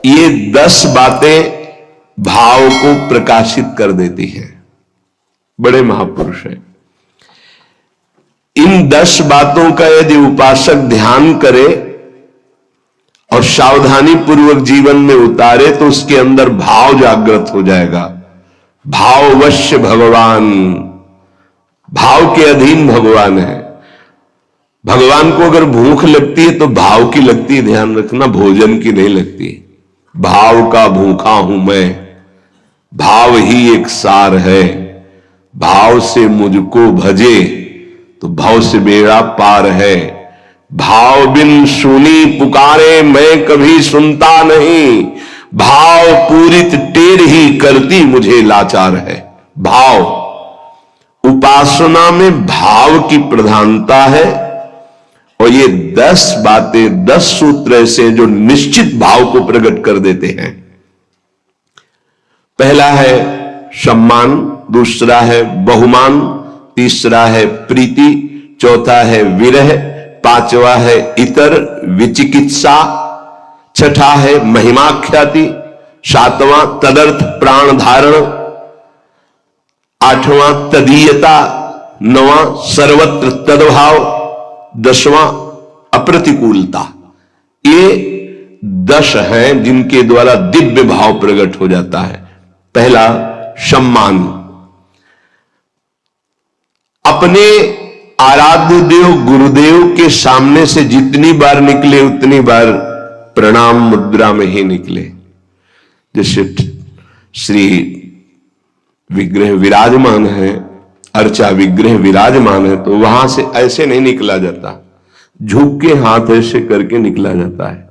ये 10 बातें भाव को प्रकाशित कर देती हैं। बड़े महापुरुष हैं। इन 10 बातों का यदि उपासक ध्यान करे और सावधानी पूर्वक जीवन में उतारे तो उसके अंदर भाव जागृत हो जाएगा। भाववश्य भगवान, भाव के अधीन भगवान है। भगवान को अगर भूख लगती है तो भाव की लगती है, ध्यान रखना, भोजन की नहीं लगती। भाव का भूखा हूं मैं, भाव ही एक सार है। भाव से मुझको भजे तो भाव से बेड़ा पार है। भाव बिन सुनी पुकारे मैं कभी सुनता नहीं, भाव पूरित टेढ़ ही करती मुझे लाचार है। भाव, उपासना में भाव की प्रधानता है। और ये 10 बातें, 10 सूत्र ऐसे जो निश्चित भाव को प्रकट कर देते हैं। पहला है सम्मान, दूसरा है बहुमान, तीसरा है प्रीति, चौथा है विरह, पांचवा है इतर विचिकित्सा, छठा है महिमाख्याति, सातवां तदर्थ प्राण धारण, आठवां तदीयता, नवां सर्वत्र तद्भाव, 10वां अप्रतिकूलता। ये 10 हैं जिनके द्वारा दिव्य भाव प्रकट हो जाता है। पहला सम्मान, अपने आराध्य देव गुरुदेव के सामने से जितनी बार निकले उतनी बार प्रणाम मुद्रा में ही निकले। जैसे श्री विग्रह विराजमान है, अर्चा विग्रह विराजमान है, तो वहां से ऐसे नहीं निकला जाता, झुक के हाथ ऐसे करके निकला जाता है।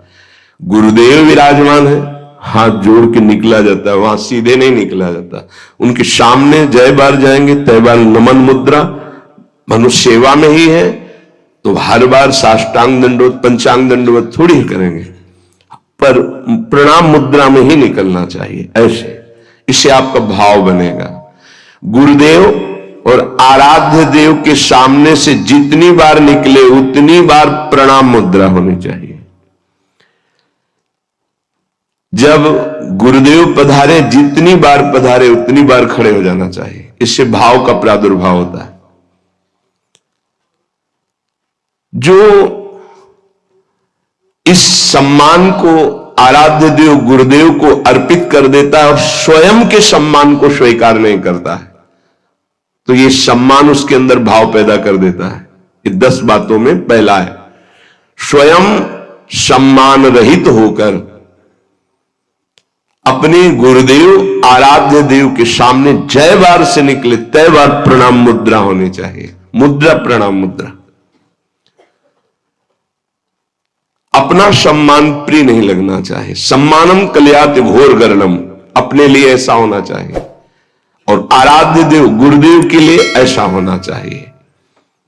गुरुदेव विराजमान है, हाथ जोड़ के निकला जाता है, वहां सीधे नहीं निकला जाता। उनके सामने जय बार जाएंगे तय बार नमन मुद्रा, मनुष्य सेवा में ही है तो हर बार साष्टांग दंडवत पंचांग दंडवत थोड़ी करेंगे, पर प्रणाम मुद्रा में ही निकलना चाहिए ऐसे। इससे आपका भाव बनेगा। गुरुदेव और आराध्य देव के सामने से जितनी बार निकले उतनी बार प्रणाम मुद्रा होनी चाहिए। जब गुरुदेव पधारे, जितनी बार पधारे उतनी बार खड़े हो जाना चाहिए। इससे भाव का प्रादुर्भाव होता है। जो इस सम्मान को आराध्य देव गुरुदेव को अर्पित कर देता है और स्वयं के सम्मान को स्वीकार नहीं करता है, तो ये सम्मान उसके अंदर भाव पैदा कर देता है। ये 10 बातों में पहला है। स्वयं सम्मान रहित होकर अपने गुरुदेव आराध्य देव के सामने जय बार से निकले तय बार प्रणाम मुद्रा होनी चाहिए। मुद्रा प्रणाम मुद्रा। अपना सम्मान प्रिय नहीं लगना चाहिए। सम्मानम कल्याति घोर गर्णम, अपने लिए ऐसा होना चाहिए और आराध्य देव गुरुदेव के लिए ऐसा होना चाहिए।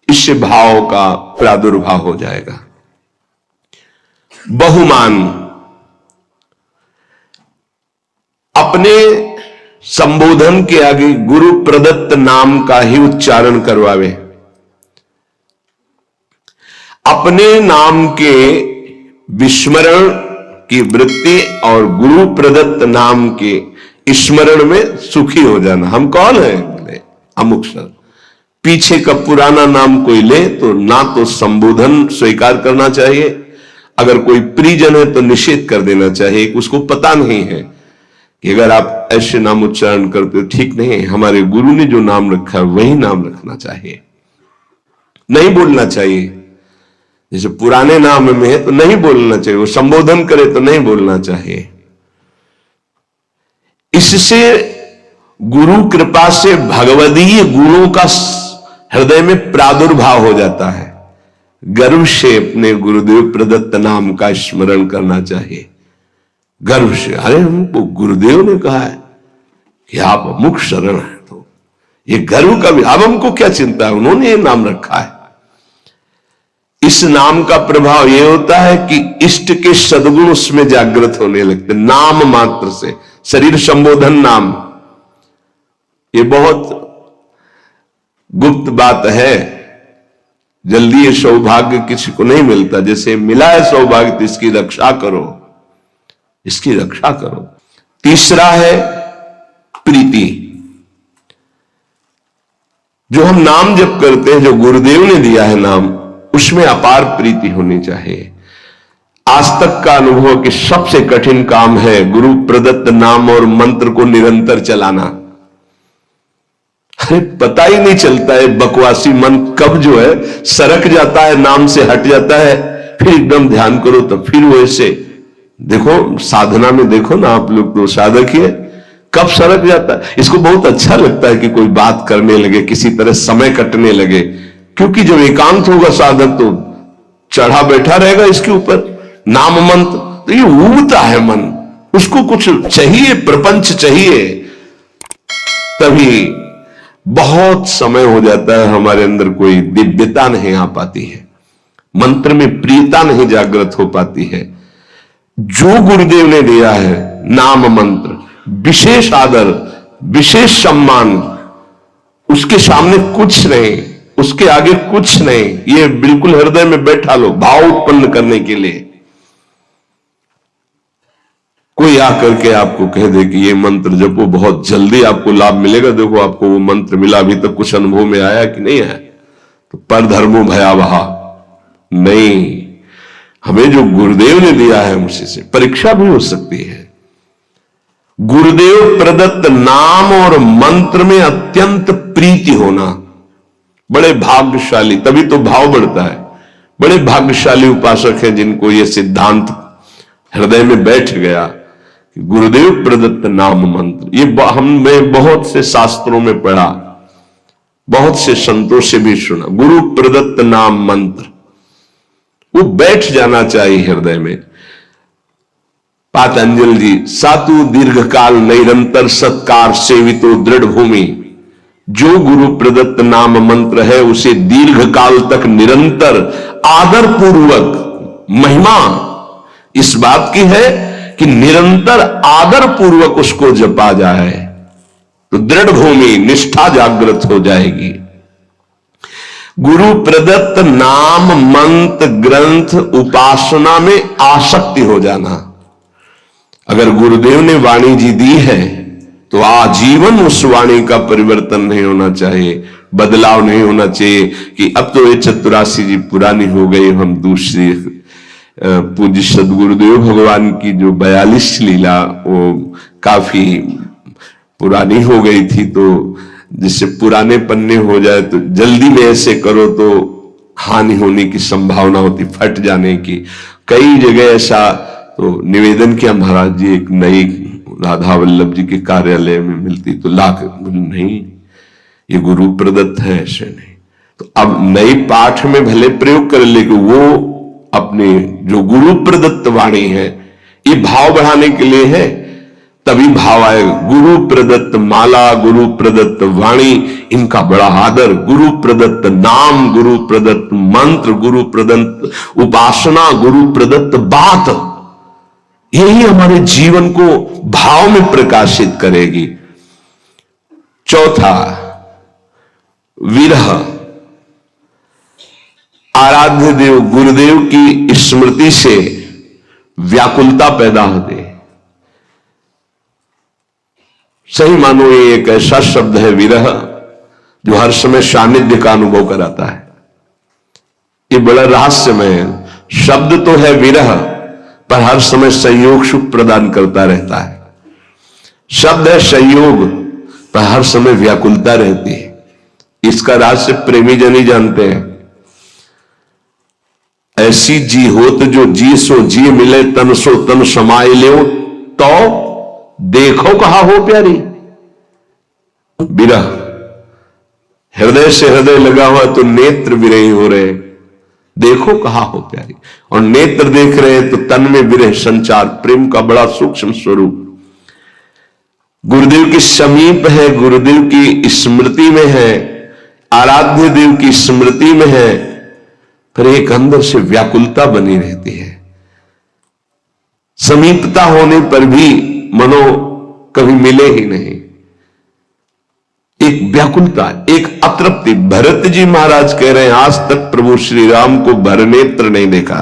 इससे भाव का प्रादुर्भाव हो जाएगा। बहुमान, अपने संबोधन के आगे गुरु प्रदत्त नाम का ही उच्चारण करवावे। अपने नाम के विस्मरण की वृत्ति और गुरु प्रदत्त नाम के स्मरण में सुखी हो जाना। हम कौन है? बोले अमुक सर। पीछे का पुराना नाम कोई ले तो ना तो संबोधन स्वीकार करना चाहिए, अगर कोई परिजन है तो निषेध कर देना चाहिए। उसको पता नहीं है कि अगर आप ऐसे नाम उच्चारण करते हो ठीक नहीं है, हमारे गुरु ने जो नाम रखा है वही नाम रखना चाहिए, नहीं बोलना चाहिए। जैसे पुराने नाम में है तो नहीं बोलना चाहिए, वो संबोधन करे तो नहीं बोलना चाहिए। इससे गुरु कृपा से भगवदीय गुणों का हृदय में प्रादुर्भाव हो जाता है। गर्व से अपने गुरुदेव प्रदत्त नाम का स्मरण करना चाहिए। गर्व से, अरे हमको गुरुदेव ने कहा है कि आप अमुक शरण है, तो ये गर्व का भी, अब हमको क्या चिंता है, उन्होंने ये नाम रखा है। इस नाम का प्रभाव यह होता है कि इष्ट के सद्गुण उसमें जागृत होने लगते। नाम मात्र से शरीर संबोधन नाम, ये बहुत गुप्त बात है। जल्दी ये सौभाग्य किसी को नहीं मिलता। जैसे मिला है सौभाग्य तो इसकी रक्षा करो। इसकी रक्षा करो। तीसरा है प्रीति। जो हम नाम जप करते हैं, जो गुरुदेव ने दिया है नाम, उसमें अपार प्रीति होनी चाहिए। आज तक का अनुभव कि सबसे कठिन काम है गुरु प्रदत्त नाम और मंत्र को निरंतर चलाना। अरे पता ही नहीं चलता है बकवासी मन कब जो है सरक जाता है, नाम से हट जाता है, फिर एकदम ध्यान करो तो फिर वैसे। देखो साधना में देखो ना, आप लोग तो साधक ही है, कब सरक जाता है। इसको बहुत अच्छा लगता है कि कोई बात करने लगे, किसी तरह समय कटने लगे, क्योंकि जब एकांत होगा साधक तो चढ़ा बैठा रहेगा इसके ऊपर नाम मंत्र, तो ये उबता है मन, उसको कुछ चाहिए, प्रपंच चाहिए, तभी बहुत समय हो जाता है हमारे अंदर कोई दिव्यता नहीं आ पाती है, मंत्र में प्रियता नहीं जागृत हो पाती है। जो गुरुदेव ने दिया है नाम मंत्र, विशेष आदर, विशेष सम्मान, उसके सामने कुछ नहीं, उसके आगे कुछ नहीं। ये बिल्कुल हृदय में बैठा लो भाव उत्पन्न करने के लिए। कोई आकर के आपको कह दे कि ये मंत्र जपो, बहुत जल्दी आपको लाभ मिलेगा, देखो आपको वो मंत्र मिला, अभी तक कुछ अनुभव में आया कि नहीं आया, तो पर धर्मो भयावहा नहीं। हमें जो गुरुदेव ने दिया है उसी से परीक्षा भी हो सकती है। गुरुदेव प्रदत्त नाम और मंत्र में अत्यंत प्रीति होना, बड़े भाग्यशाली, तभी तो भाव बढ़ता है। बड़े भाग्यशाली उपासक हैं जिनको यह सिद्धांत हृदय में बैठ गया कि गुरुदेव प्रदत्त नाम मंत्र। ये हमने बहुत से शास्त्रों में पढ़ा, बहुत से संतों से भी सुना, गुरु प्रदत्त नाम मंत्र, वो बैठ जाना चाहिए हृदय में। पातंजल जी, सातु दीर्घकाल निरंतर सत्कार सेवितो दृढ़ भूमि। जो गुरु प्रदत्त नाम मंत्र है उसे दीर्घकाल तक निरंतर आदर पूर्वक, महिमा इस बात की है कि निरंतर आदर पूर्वक उसको जपा जाए तो दृढ़ भूमि, निष्ठा जागृत हो जाएगी। गुरु प्रदत्त नाम मंत्र ग्रंथ उपासना में आसक्ति हो जाना। अगर गुरुदेव ने वाणी जी दी है तो आजीवन उस वाणी का परिवर्तन नहीं होना चाहिए, बदलाव नहीं होना चाहिए कि अब तो ये 84 जी पुरानी हो गई, हम दूसरी। पूज्य सदगुरुदेव भगवान की जो 42 लीला वो काफी पुरानी हो गई थी, तो जिससे पुराने पन्ने हो जाए तो जल्दी में ऐसे करो तो हानि होने की संभावना होती, फट जाने की। कई जगह ऐसा तो निवेदन किया महाराज जी, एक नई राधा वल्लभ जी के कार्यालय में मिलती तो लाख, नहीं ये गुरु प्रदत्त है, ऐसे नहीं। तो अब नई पाठ में भले प्रयोग कर, लेकिन वो अपने जो गुरु प्रदत्त वाणी है, ये भाव बढ़ाने के लिए है, तभी भाव आएगा। गुरु प्रदत्त माला, गुरु प्रदत्त वाणी, इनका बड़ा आदर, गुरु प्रदत्त नाम, गुरु प्रदत्त मंत्र, गुरु प्रदत्त उपासना, गुरु प्रदत्त बात, यही हमारे जीवन को भाव में प्रकाशित करेगी। चौथा, विरह। आराध्य देव गुरुदेव की स्मृति से व्याकुलता पैदा होती है। सही मानो ये एक ऐसा शब्द है विरह जो हर समय सानिध्य का अनुभव कराता है। ये बड़ा रहस्यमय शब्द तो है विरह, पर हर समय संयोग सुख प्रदान करता रहता है। शब्द है संयोग, पर हर समय व्याकुलता रहती है। इसका रहस्य प्रेमी जन ही जानते हैं। ऐसी जी होत जो जी सो जी मिले, तन सो तन समाये ले, तो देखो कहा हो प्यारी। विरह हृदय से हृदय लगा हुआ तो नेत्र विरही हो रहे, देखो कहा हो प्यारी। और नेत्र देख रहे हैं तो तन में विरह संचार, प्रेम का बड़ा सूक्ष्म स्वरूप। गुरुदेव के समीप है, गुरुदेव की स्मृति में है, आराध्य देव की स्मृति में है, फिर एक अंदर से व्याकुलता बनी रहती है। समीपता होने पर भी मनो कभी मिले ही नहीं, एक व्याकुलता, एक अतृप्ति। भरत जी महाराज कह रहे हैं आज तक प्रभु श्री राम को भरनेत्र नहीं देखा।